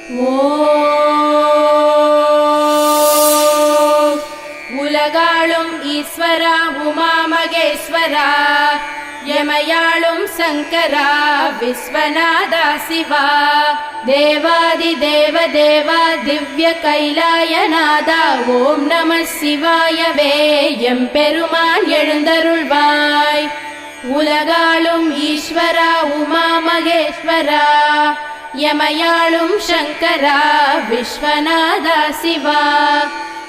ஓம் உலகாளும் ஈஸ்வரா உமா மகேஸ்வரா யமயாளும் சங்கரா விஸ்வநாதா சிவா தேவாதி தேவ தேவா திவ்ய கைலாயநாதா ஓம் நம சிவாயவே எம்பெருமான் எழுந்தருள்வாய். உலகாளும் ஈஸ்வரா உமா மகேஸ்வரா யமயாளும் சங்கரா விஸ்வநாதா சிவா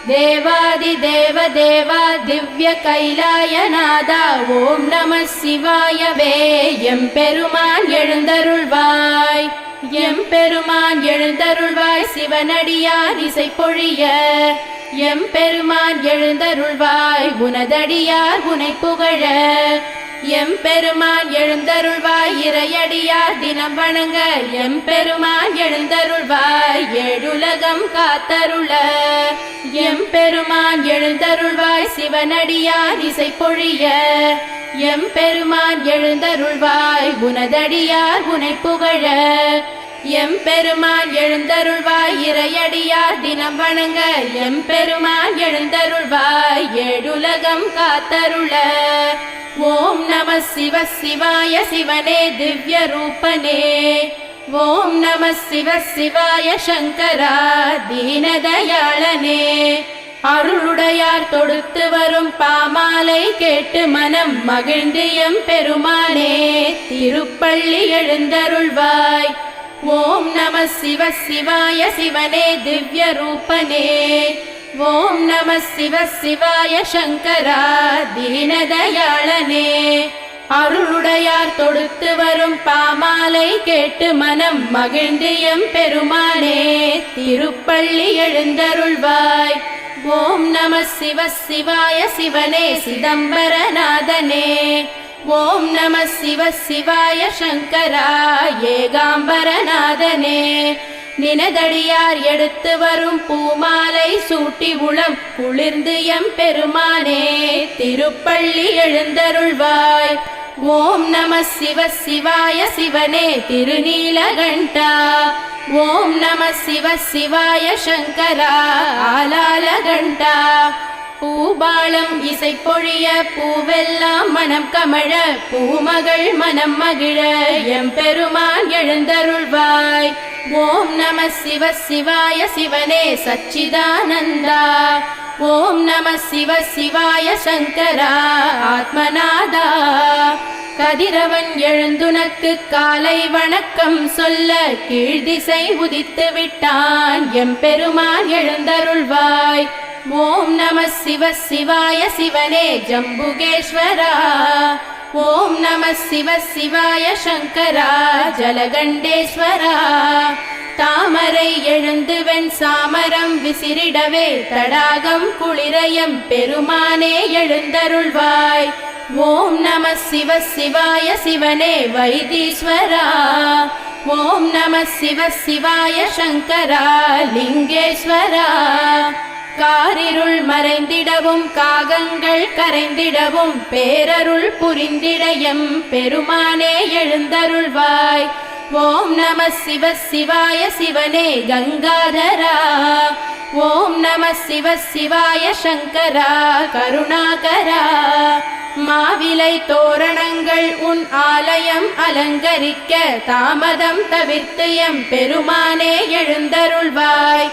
தேவாதி தேவ தேவா திவ்ய கைலாயநாதா ஓம் நம சிவாயவே எம்பெருமான் எழுந்தருள்வாய். எம்பெருமான் எழுந்தருள்வாய் சிவனடியார் இசை பொழிய எம்பெருமான் எழுந்தருள்வாய் உனதடியார் உனை புகழ எம்பெருமான் எழுந்தருள்வாய் இறையடியார் தினம் வணங்க எம்பெருமான் எழுந்தருள்வாய் ஏழுலகம் காத்தருள எம்பெருமான் எழுந்தருள்வாய் சிவனடியார் இசை பொழிய எம்பெருமான் எழுந்தருள்வாய் உனதடியார் உனை புகழ எம்பெருமான் எழுந்தருள்வாய் இறையடியார் தினம் வணங்க எம்பெருமான் எழுந்தருள்வாய் ஏழுலகம் காத்தருள. ஓம் நம சிவ சிவாய சிவனே திவ்ய ரூபனே ஓம் நம சிவ சிவாய சங்கரா தீனதயாளனே அருளுடையார் தொடுத்து வரும் பாமாலை கேட்டு மனம் மகிழ்ந்து எம்பெருமானே திருப்பள்ளி எழுந்தருள்வாய். ஓம் நம சிவ சிவாய சிவனே திவ்ய ரூபனே ஓம் நம சிவ சிவாய சங்கரா தீனதயாளனே அருளுடையார் தொடுத்து வரும் பாமாலை கேட்டு மனம் மகிழ்ந்து எம்பெருமானே திருப்பள்ளி எழுந்தருள்வாய். ஓம் நம சிவ சிவாய சிவனே சிதம்பரநாதனே ஓம் நம சிவ சிவாய சங்கரா ஏகாம்பரநாதனே நினதடியார் எடுத்து வரும் பூமாலை சூட்டி உளம் குளிர்ந்து எம்பெருமானே திருப்பள்ளி எழுந்தருள்வாய். ஓம் நம சிவ சிவாய சிவனே திருநீலகண்டா ஓம் நம சிவ சிவாய சங்கரா ஆலாலகண்டா பூபாலம் இசை பொழிய பூவெல்லாம் மனம் கமழ பூமகள் மனம் மகிழ எம்பெருமான் எழுந்தருள்வாய். ஓம் நம சிவ சிவாய சிவனே சச்சிதானந்தா ஓம் நம சிவ சிவாய சங்கரா ஆத்மநாதா கதிரவன் எழுந்துனக்கு காலை வணக்கம் சொல்ல கீழ்திசை உதித்து விட்டான் எம்பெருமான் எழுந்தருள்வாய். ஓம் நம சிவ சிவாய சிவனே ஜம்புகேஸ்வரா ஓம் நம சிவ சிவாய சங்கரா ஜலகண்டேஸ்வரா தாமரை எழுந்து வெண் சாமரம் விசிறிடவே தடாகம் குளிரயம் பெருமானே எழுந்தருள்வாய். ஓம் நம சிவ சிவாய சிவனே வைத்தீஸ்வரா ஓம் நம சிவ சிவாய சங்கரா லிங்கேஸ்வரா காரிருள் மறைந்திடவும் காகங்கள் கரைந்திடவும் பேரருள் புரிந்திடயம் பெருமானே எழுந்தருள்வாய். ஓம் நம சிவ சிவாய சிவனே கங்காதரா ஓம் நம சிவ சிவாய சங்கரா கருணாகரா மாவிலை தோரணங்கள் உன் ஆலயம் அலங்கரிக்க தாமதம் தவிர்த்து எம்பெருமானே எழுந்தருள்வாய்.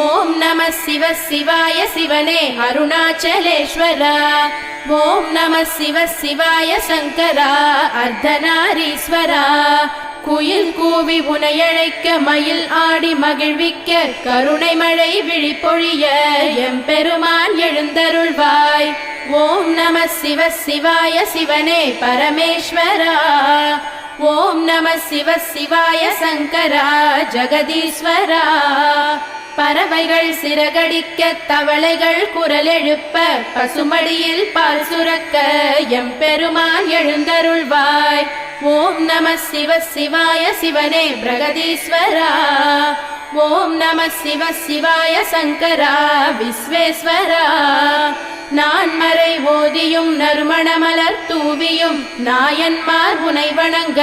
ஓம் நம சிவ சிவாய சிவனே அருணாச்சலேஸ்வரா ஓம் நம சிவ சிவாய சங்கரா அர்த்தநாரீஸ்வரா குயில் கூவி உனையழைக்க மயில் ஆடி மகிழ்விக்க கருணை மழை விழிப்பொழிய எம்பெருமான் எழுந்தருள்வாய். ஓம் நம சிவ சிவாய சிவனே பரமேஸ்வரா ஓம் நம சிவ சிவாய சங்கரா ஜெகதீஸ்வரா பறவைகள் சிறகடிக்க தவளைகள் குரல் எழுப்ப பசுமடியில் பால் சுரக்க எம்பெருமான் எழுந்தருள்வாய். ஓம் நம சிவ சிவாய சிவனே பிரகதீஸ்வரா ஓம் நம சிவ சிவாய சங்கரா விஸ்வேஸ்வரா நான்மறை ஓதியும் நறுமணமலர் தூவியும் நாயன்மார் உனை வணங்க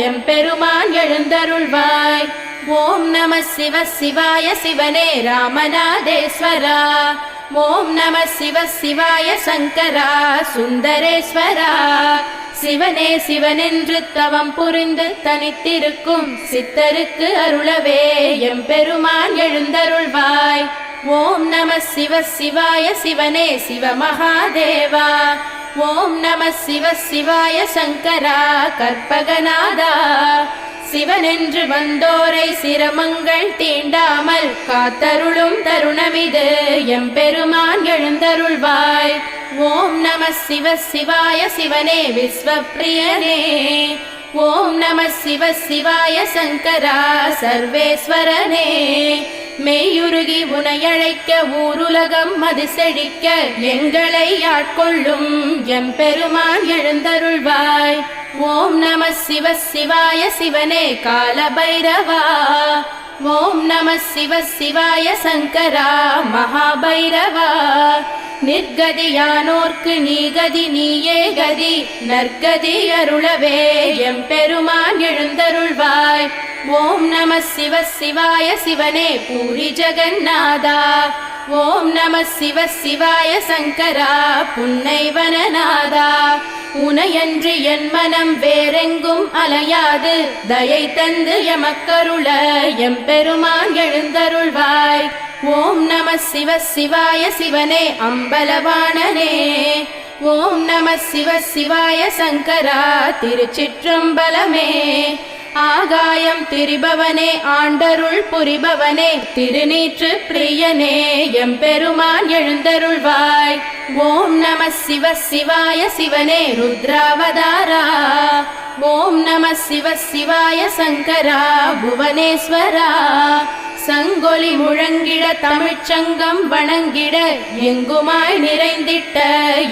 எம்பெருமான் எழுந்தருள்வாய். ஓம் நம சிவ சிவாய சிவனே ராமநாதேஸ்வரா. ஓம் நம சிவ சிவாய சங்கரா சுந்தரேஸ்வரா. சிவனே சிவனென்று தவம் புரிந்து தனித்திருக்கும் சித்தருக்கு அருளவே எம்பெருமான் எழுந்தருள்வாய். ஓம் நம சிவ சிவாய சிவனே சிவமகாதேவா. ஓம் நம சிவ சிவாய சங்கரா கற்பகநாதா. சிவனென்று வந்தோரை சிரமங்கள் தீண்டாமல் காத்தருளும் தருணமிது எம்பெருமான் எழுந்தருள்வாய். ஓம் நம சிவ சிவாய சிவனே விஸ்வப்ரியனே. ஓம் நம சிவ சிவாய சங்கரா சர்வேஸ்வரனே. மெய்யுருகி உனையழைக்க ஊருலகம் அது செழிக்க எங்களை ஆட்கொள்ளும் எம்பெருமான் எழுந்தருள்வாய். ஓம் நம சிவ சிவாய சிவனே காலபைரவா. ஓம் நம சிவ சிவாய சங்கரா மகாபைரவா. நிர்கதியானோர்க்கு நீகதி நீயே கதி நற்கதி அருளவே எம்பெருமான் எழுந்தருள்வாய். ஓம் நம சிவ சிவாய சிவனே பூரி ஜெகநாதா. ஓம் நம சிவ சிவாய சங்கரா புன்னைவனநாதா. உனையன்றி என் மனம் வேறெங்கும் அலையாது தயை தந்து எமக்கருள எம்பெருமான் எழுந்தருள்வாய். ஓம் நம சிவ சிவாய சிவனே அம்பலவாணனே. ஓம் நம சிவ சிவாய சங்கரா திருச்சிற்றம்பலமே. ஆகாயம் திரிபவனே ஆண்டருள் புரிபவனே திருநீற்று பிரியனே எம்பெருமான் எழுந்தருள்வாய். ஓம் நம சிவ சிவாய சிவனே ருத்ராவதாரா. ஓம் நம சிவ சிவாய சங்கரா புவனேஸ்வரா. சங்கொலி முழங்கிட தமிழ்ச்சங்கம் வணங்கிட எங்குமாய் நிறைந்திட்ட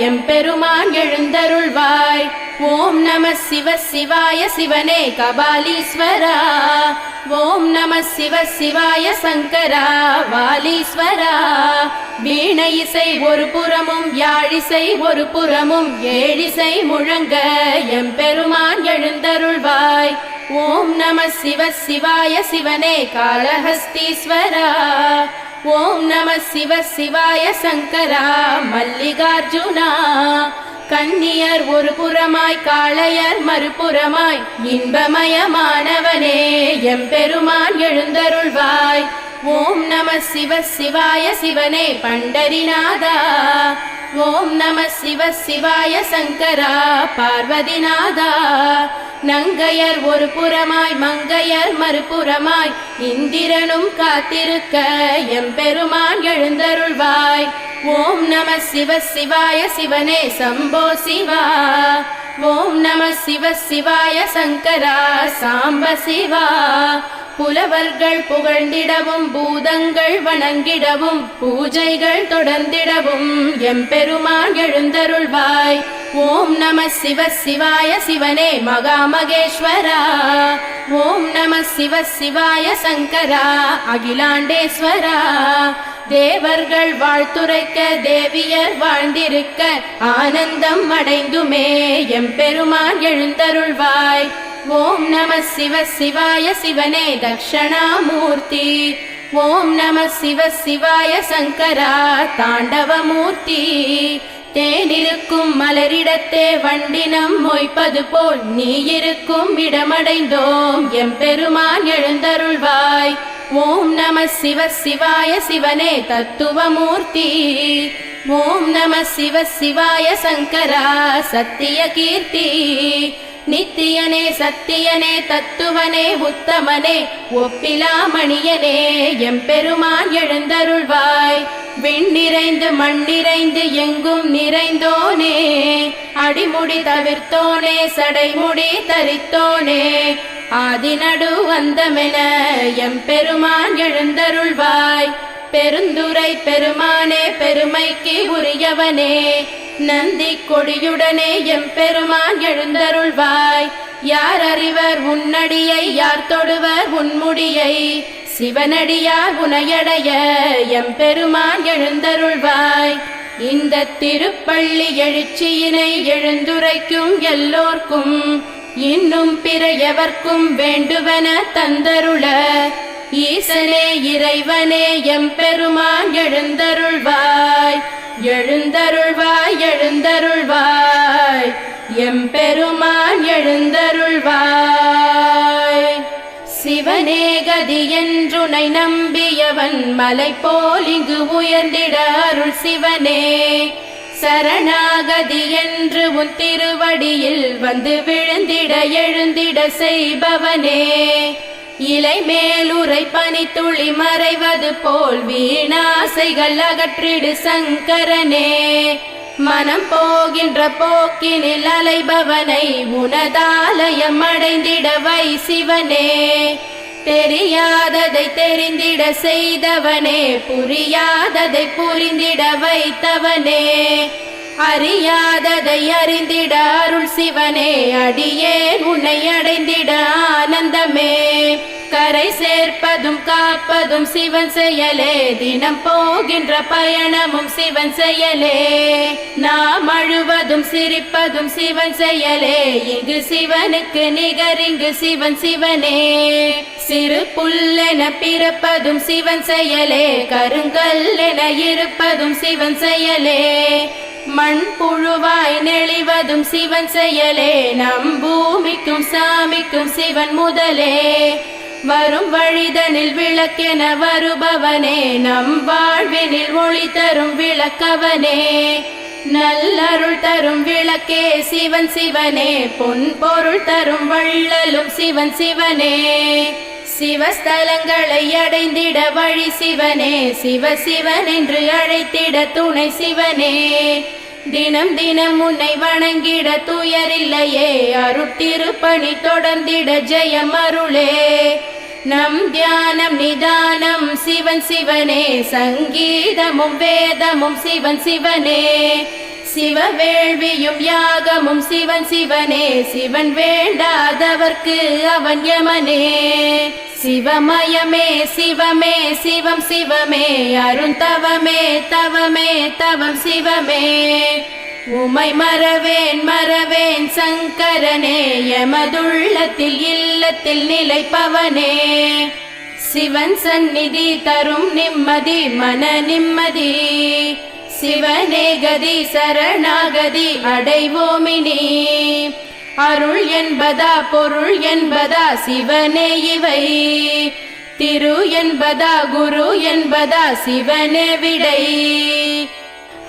எம்பெருமான் எழுந்தருள்வாய். ஓம் நம சிவ சிவாய சிவனே கபாலீஸ்வரா. ஓம் நம சிவ சிவாய சங்கரா வாலீஸ்வரா. வீணை இசை ஒரு புறமும் யாழிசை ஒரு புறமும் ஏழிசை முழங்க எம்பெருமான் எழுந்தருள்வாய். ஓம் நம சிவ சிவாய சிவனே காளஹஸ்தீஸ்வரா. ஓம் நம சிவ சிவாய சங்கரா மல்லிகார்ஜுனா. கன்னியர் ஒரு புறமாய் காளையர் மறுபுறமாய் இன்பமயமானவனே எம்பெருமான் எழுந்தருள்வாய். ஓம் நம சிவ சிவாய சிவனே பண்டரிநாதா. ஓம் நம சிவ சிவாய சங்கரா பார்வதிநாதா. நங்கையர் ஒரு புறமாய் மங்கையர் மறுபுறமாய் இந்திரனும் காத்திருக்க எம்பெருமான் எழுந்தருள்வாய். ஓம் நம சிவ சிவாய சிவனே சம்போ சிவா. ஓம் நம சிவ சிவாய சங்கரா சாம்ப சிவா. புலவர்கள் புகழ்ந்திடவும் பூதங்கள் வணங்கிடவும் பூஜைகள் தொடர்ந்திடவும் எம்பெருமான் எழுந்தருள்வாய். ஓம் நம சிவ சிவாய சிவனே மகாமகேஸ்வரா. ஓம் நம சிவ சிவாய சங்கரா அகிலாண்டேஸ்வரா. தேவர்கள் வாழ்த்துரைக்க தேவியர் வாழ்ந்திருக்க ஆனந்தம் அடைந்துமே எம்பெருமான் எழுந்தருள்வாய். ஓம் நம சிவ சிவாய சிவனே தக்ஷணாமூர்த்தி. ஓம் நம சிவ சிவாய சங்கரா தாண்டவமூர்த்தி. தேனிருக்கும் மலரிடத்தே வண்டினம் மொய்ப்பது போல் நீ இருக்கும் இடமடைந்தோம் எம்பெருமான் எழுந்தருள்வாய். ஓம் நம சிவ சிவாய சிவனே தத்துவமூர்த்தி. ஓம் நம சிவ சிவாய சங்கரா சத்திய கீர்த்தி. நித்தியனே சத்தியனே தத்துவனே உத்தமனே ஒப்பிலாமணியனே எம்பெருமான் எழுந்தருள்வாய். விண்ணிறைந்து மண்ணிறைந்து எங்கும் நிறைந்தோனே அடிமுடி தவிர்த்தோனே சடைமுடி தரித்தோனே ஆதிநடு வந்தமென எம்பெருமான் எழுந்தருள்வாய். பெருந்துரை பெருமானே பெருமைக்கு உரியவனே நந்தி கொடியுடனே எம்பெருமான் எழுந்தருள்வாய். யார் அறிவர் உன்னடியை யார் தொடுவர் உன்முடியை சிவனடியார் உனையடைய எம்பெருமான் எழுந்தருள்வாய். இந்த திருப்பள்ளி எழுச்சியினை எழுந்துரைக்கும் எல்லோர்க்கும் இன்னும் பிற எவர்க்கும் வேண்டுவன தந்தருள ஈசனே இறைவனே எம்பெருமான் எழுந்தருள்வாய் எழுந்தருள்வாய் எழுந்தருள்வாய் எம்பெருமான் எழுந்தருள்வாய். சிவனே கதி என்றுனை நம்பியவன் மலை போல் இங்கு உயர்ந்திட அருள் சிவனே. சரணாகதி என்று உன் திருவடியில் வந்து விழுந்திட எழுந்திட செய்பவனே. இலை மேலுரை பனித்துளி மறைவது போல் வீணாசைகள் அகற்றிடு சங்கரனே. மனம் போகின்ற போக்கினில் அலைபவனை உனதாலயம் அடைந்திட வை சிவனே. தெரியாததை தெரிந்திட செய்தவனே புரியாததை புரிந்திட வைத்தவனே. அறியாததை அறிந்திட அருள் சிவனே அடியேன் உன்னை அடைந்திட ஆனந்தமே. கரை சேர்ப்பதும் காப்பதும் சிவன் செயலே தினம் போகின்ற பயணமும் சிவன் செயலே. நாம் அழுவதும் சிரிப்பதும் சிவன் செயலே இங்கு சிவனுக்கு நிகர் இங்கு சிவன் சிவனே. சிறு புல்லென பிறப்பதும் சிவன் செயலே கருங்கல் என இருப்பதும் சிவன் செயலே. மண் புழுவாய் நெளிவதும் சிவன் செயலே நம் பூமிக்கும் சாமிக்கும் சிவன் முதலே. வரும் வழிதனில் விளக்கென வருபவனே நம் வாழ்வினில் ஒளி தரும் விளக்கவனே. நல்லருள் தரும் விளக்கே சிவன் சிவனே பொன் பொருள் தரும் வள்ளலும் சிவன் சிவனே. சிவஸ்தலங்களை அடைந்திட வழி சிவனே சிவ சிவன் என்று அழைத்திட துணை சிவனே. தினம் தினம் உன்னை வணங்கிட துயரில்லையே அருட்திருப்பணி தொடர்ந்திட ஜெயம் அருளே. நம் தியானம் நிதானம் சிவன் சிவனே சங்கீதமும் வேதமும் சிவன் சிவனே. சிவ வேள்வியும் யாகமும் சிவன் சிவனே சிவன் வேண்டாதவர்க்கு அவன் யமனே. சிவமயமே சிவமே சிவம் சிவமே அருந்தவமே தவமே தவம் சிவமே. உமை மறவேன் மறவேன் சங்கரனே எமதுள்ளத்தில் இல்லத்தில் நிலைப்பவனே. சிவன் சந்நிதி தரும் நிம்மதி மன நிம்மதி. சிவனே கதி சரணாகதி அடைவோமினி. அருள் என்பதா பொருள் என்பதா சிவனே இவை. திரு என்பதா குரு என்பதா சிவனே விடை.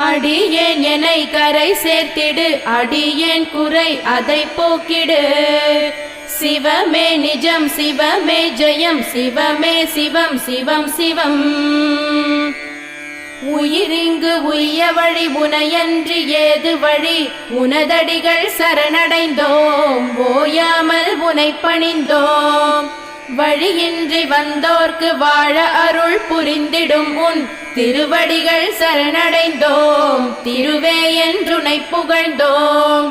அடியேன் என்னை கரை சேர்த்திடு அடியேன் குறை அதை போக்கிடு. சிவமே நிஜம் சிவமே ஜெயம் சிவமே சிவம் சிவம் சிவம். உயிரிங்கு உய்ய வழி உனையன்றி ஏது வழி. உனதடிகள் சரணடைந்தோம் ஓயாமல் உனை பணிந்தோம். வழியின்றி வந்தோர்க்கு வாழ அருள் புரிந்திடும் உன் திருவடிகள் சரணடைந்தோம். திருவே என்றுனை புகழ்ந்தோம்.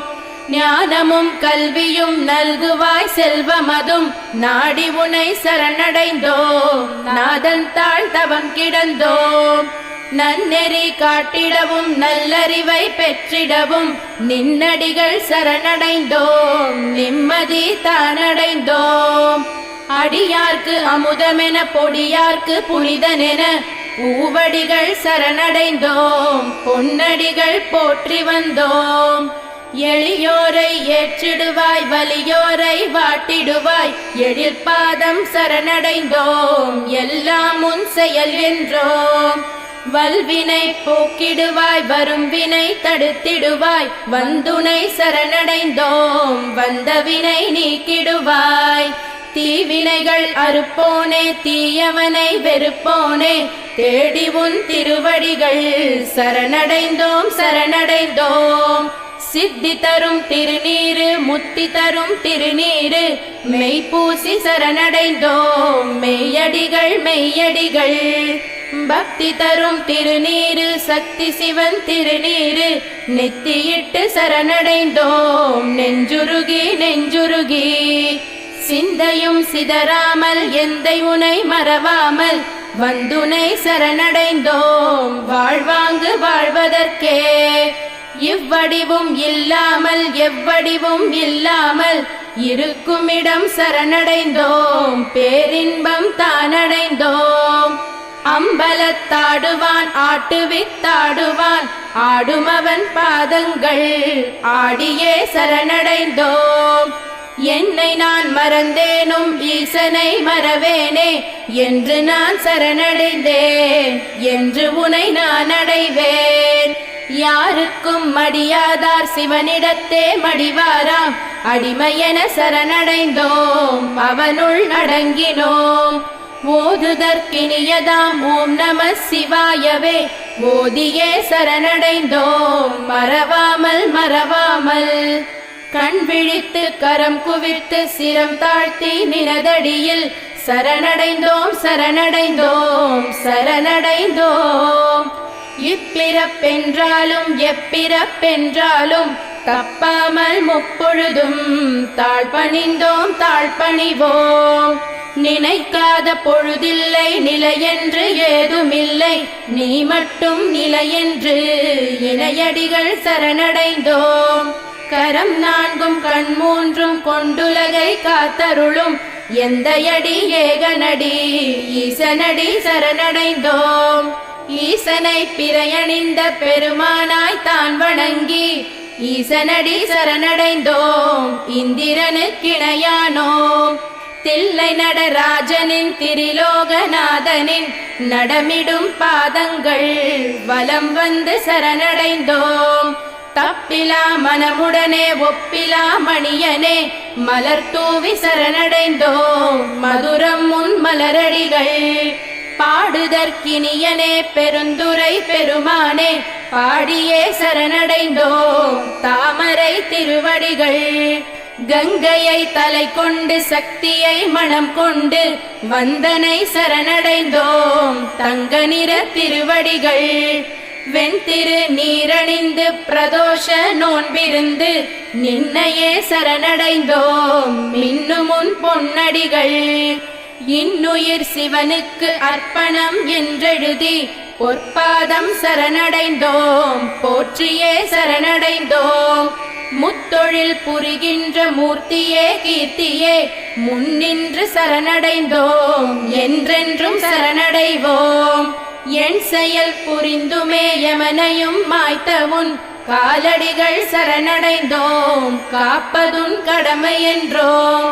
ஞானமும் கல்வியும் நல்குவாய் செல்வமதும் நாடி உனை சரணடைந்தோம். நாதன் தாழ் தவம் கிடந்தோம். நன்னெறி காட்டிடவும் நல்லறிவை பெற்றிடவும் நின்னடிகள் சரணடைந்தோம். நிம்மதி தானடைந்தோம். அடியார்க்கு அமுதமென பொடியார்க்கு புனிதனென பூவடிகள் சரணடைந்தோம். பொன்னடிகள் போற்றி வந்தோம். எளியோரை ஏற்றிடுவாய் வலியோரை வாட்டிடுவாய். எழில் பாதம் சரணடைந்தோம். எல்லாம் உன் செயல் என்றோம். வல்வினை போக்கிடுவாய் வரும் வினை தடுத்திடுவாய். வந்துனை சரணடைந்தோம். வந்த வினை நீக்கிடுவாய். தீவினைகள் அறுப்போனே தீயவனை வெறுப்போனே. தேடி உன் திருவடிகள் சரணடைந்தோம் சரணடைந்தோம். சித்தி தரும் திருநீரு முத்தி தரும் திருநீரு. மெய்ப்பூசி சரணடைந்தோம். மெய்யடிகள் மெய்யடிகள். பக்தி தரும் திருநீரு சக்தி சிவன் திருநீரு. நெத்தியிட்டு சரணடைந்தோம் நெஞ்சுருகி நெஞ்சுருகி. சிந்தையும் சிதறாமல் எந்தை உனை மறவாமல் வந்துனை சரணடைந்தோம். வாழ்வாங்கு வாழ்வதற்கே இவ்வடிவும் இல்லாமல் எவ்வடிவும் இல்லாமல் இருக்குமிடம் சரணடைந்தோம், பேரின்பம் தானடைந்தோம். அம்பலத்தாடுவான் ஆட்டுவித்தாடுவான், ஆடுமவன் பாதங்கள் ஆடியே சரணடைந்தோம். என்னை நான் மறந்தேனும் ஈசனை மறவேனே, என்று நான் சரணடைந்தேன், என்று உனை நான் அடைவேன். யாருக்கும் மடியாதார் சிவனிடத்தே மடிவாராம், அடிமையென சரணடைந்தோம், அவனுள் அடங்கினோம். ஓதுதற்கினியதாம் ஓம் நம சிவாயவே, ஓதியே சரணடைந்தோம், மறவாமல் மறவாமல். கண் விழித்து கரம் குவித்து சிரம் தாழ்த்தி நினதடியில் சரணடைந்தோம் சரணடைந்தோம் சரணடைந்தோம். இப்பிறப்பென்றாலும் எப்பிறப்பென்றாலும் தப்பாமல் முப்பொழுதும் தாழ்பணிந்தோம் தாழ்பணிவோம். நினைக்காத பொழுதில்லை நிலையென்று ஏதுமில்லை, நீ மட்டும் நிலையென்று இணையடிகள் சரணடைந்தோம். கரம் நான்கும் கண் மூன்றும் கொண்டுலகை காத்தருளும் எந்தையடி ஏகனடி ஈசனடி சரணடைந்தோம். ஈசனை பிறையணிந்த பெருமானாய் தான் வணங்கி ஈசனடி சரணடைந்தோம், இந்திரனுக்கிணையானோம். தில்லை நடராஜனின் திரிலோகநாதனின் நடமிடும் பாதங்கள் வலம் வந்து சரணடைந்தோம். தப்பிலா மனமுடனே ஒப்பிலா மணியனே மலர் தூவி சரணடைந்தோம், மதுரம் முன் மலரடிகள். பாடுதற்கினியனே பெருந்துரை பெருமானே, பாடியே சரணடைந்தோம், தாமரை திருவடிகள். கங்கையை தலை கொண்டு சக்தியை மனம் கொண்டு வந்தனை சரணடைந்தோம், தங்க நிற திருவடிகள். வெண்திரு நீரணிந்து பிரதோஷ நோன்பிருந்து நின்னையே சரணடைந்தோம், மின்னுமுன் பொன்னடிகள். இன்னுயிர் சிவனுக்கு அர்ப்பணம் என்றெழுதி பொற்பாதம் சரணடைந்தோம், போற்றியே சரணடைந்தோம். முத்தொழில் புரிகின்ற மூர்த்தியே கீர்த்தியே முன்னின்று சரணடைந்தோம், என்றென்றும் சரணடைவோம். என் செயல் புரிந்துமே யமனையும் மாய்த்தவுன் காலடிகள் சரணடைந்தோம், காப்பதுன் கடமை என்றோம்.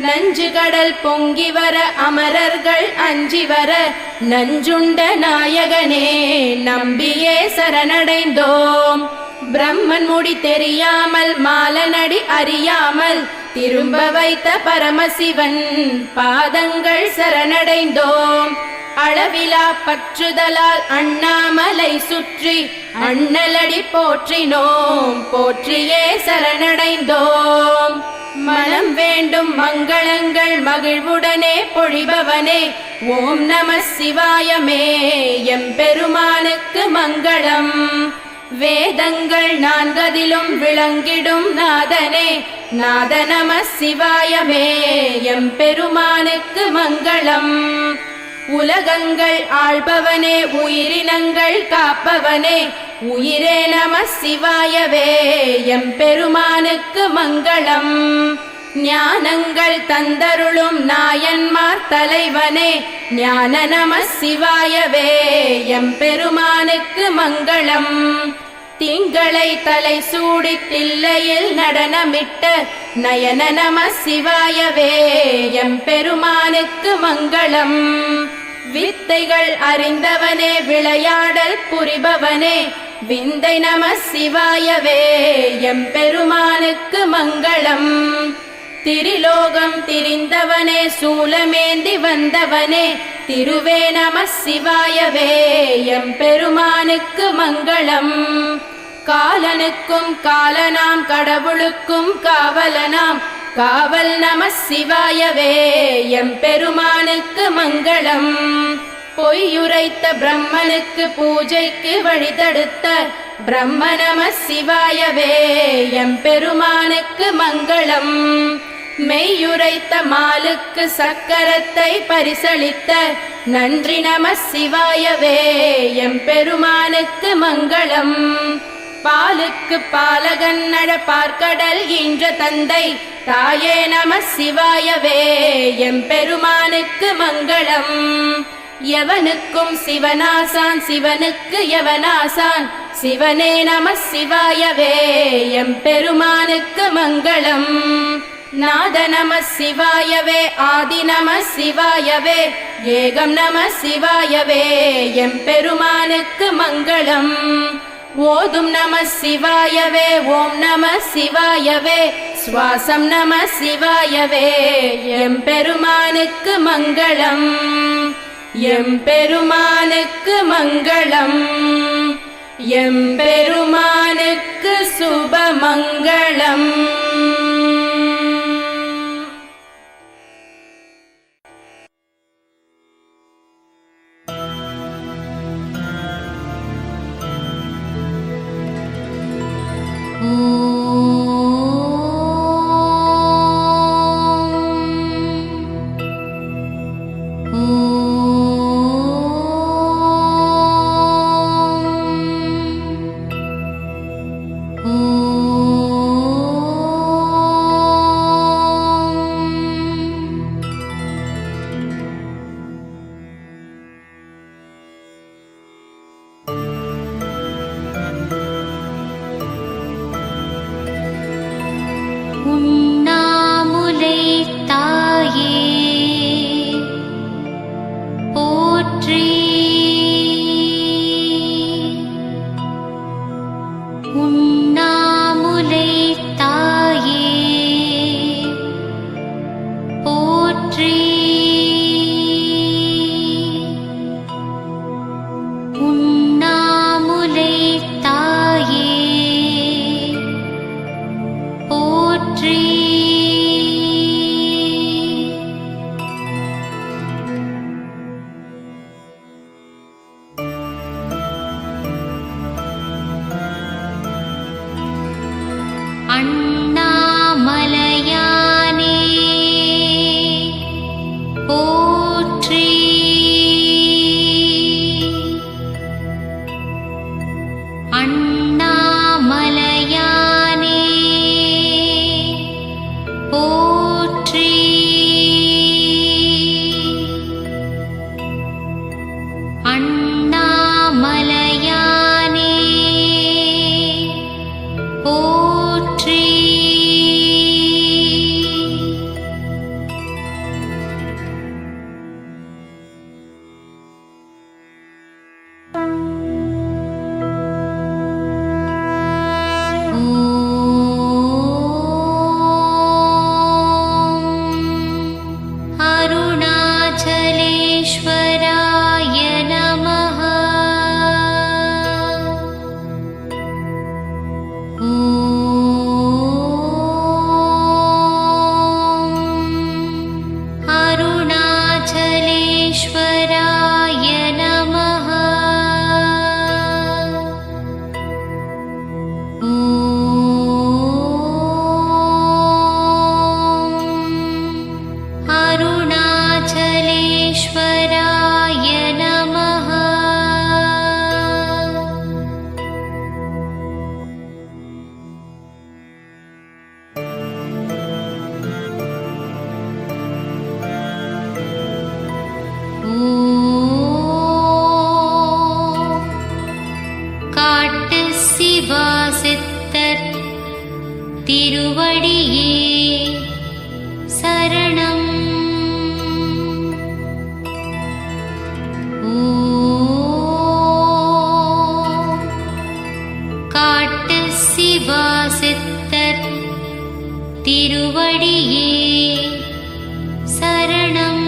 நஞ்சு கடல் பொங்கி வர அமரர்கள் அஞ்சி வர நஞ்சுண்ட நாயகனே நம்பியே சரணடைந்தோம். பிரம்மன் முடி தெரியாமல் மாலனடி அறியாமல் திரும்ப வைத்த பரமசிவன் பாதங்கள் சரணடைந்தோம். அளவிலா பற்றுதலால் அண்ணாமலை சுற்றி அண்ணலடி போற்றினோம், போற்றியே சரணடைந்தோம். மனம் வேண்டும் மங்களங்கள் மகிழ்வுடனே பொழிபவனே, ஓம் நம சிவாயமே எம்பெருமானுக்கு மங்களம். வேதங்கள் நான்கதிலும் விளங்கிடும் நாதனே, நாத நம சிவாயமே எம்பெருமானுக்கு மங்களம். உலகங்கள் ஆள்பவனே உயிரினங்கள் காப்பவனே, உயிரே நம சிவாயவே எம்பெருமானுக்கு மங்களம். ஞானங்கள் தந்தருளும் நாயன்மார் தலைவனே, ஞான நம சிவாயவே எம்பெருமானுக்கு மங்களம். திங்களை தலை சூடி தில்லையில் நடனமிட்ட நயன நம சிவாயவே எம்பெருமானுக்கு மங்களம். வித்தைகள் அறிந்தவனே விளையாடல் புரிபவனே, விந்தை நம சிவாயவே எம்பெருமானுக்கு மங்களம். திரிலோகம் திரிந்தவனே சூலமேந்தி வந்தவனே, திருவே நம சிவாயவே எம்பெருமானுக்கு மங்களம். காலனுக்கும் காலனாம் கடவுளுக்கும் காவலனாம், காவல் நம சிவாயவே எம்பெருமானுக்கு மங்களம். பொய்யுரைத்த பிரம்மனுக்கு பூஜைக்கு வழிதடுத்த பிரம்ம நம சிவாயவே எம்பெருமானுக்கு மங்களம். மெய்யுரைத்த மாலுக்கு சக்கரத்தை பரிசளித்த நன்றி நம சிவாயவே எம்பெருமானுக்கு மங்களம். பாலுக்கு பாலகன் பார்க்கடல் ஈன்ற தந்தை தாயே நம சிவாயவே எம்பெருமானுக்கு மங்களம். எவனுக்கும் சிவனாசான் சிவனுக்கு எவனாசான் சிவனே நம சிவாயவே எம்பெருமானுக்கு மங்களம். நாத நம சிவாயவே ஆதி நம சிவாயவே ஏகம் நம சிவாயவே எம்பெருமானுக்கு மங்களம். ஓதும் நம சிவாயவே ஓம் நம சிவாயவே சுவாசம் நம சிவாயவே எம்பெருமானுக்கு மங்களம். எம்பெருமானுக்கு மங்களம். எம்பெருமானுக்கு சுபமங்களம். உண்ணாமுலை தாயே போற்றி. உண்ணாமுலை தாயே போற்றி. உண்ணாமுலை தாயே போற்றி. அண்ணாமலையானே போற்றி. அண்ணாமலையானே போற்றி. அண்ணாமலையானே போற்றி. அருணாச்சலேஸ்வராய நமः. அருணாச்சலேஸ்வராய நமः. அருணாச்சலேஸ்வராய நமः. காட்டு சிவாசித்தர் திருவடியே சரணம். காட்டு சிவாசித்தர் திருவடியே சரணம்.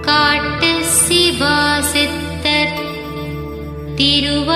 காட்டு சிவாசித்தர் திருவடியே